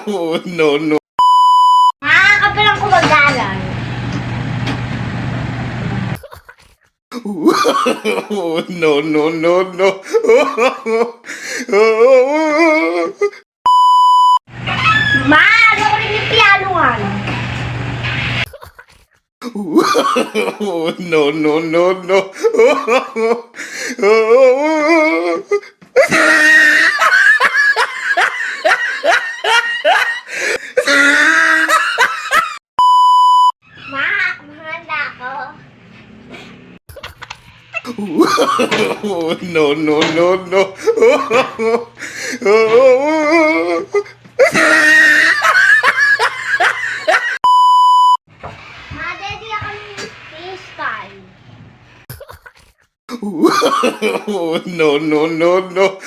No, no. Makakapalang kumagalan. No, no, no, no. Ma, ano ko rin yung pianuhan? No, no, no, no. Ma, mahanda ako. No, no, no, no. Ma, daddy ako ng fish pie. No, no, no, no.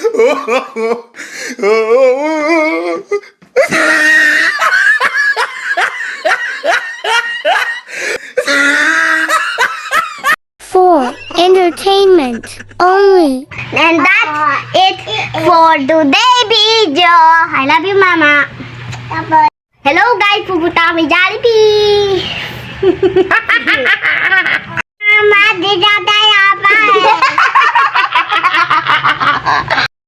For entertainment only. And that's it for today video. I love you, Mama. Hello guys, pupunta kami Jollibee. Mama, di na tayo pa.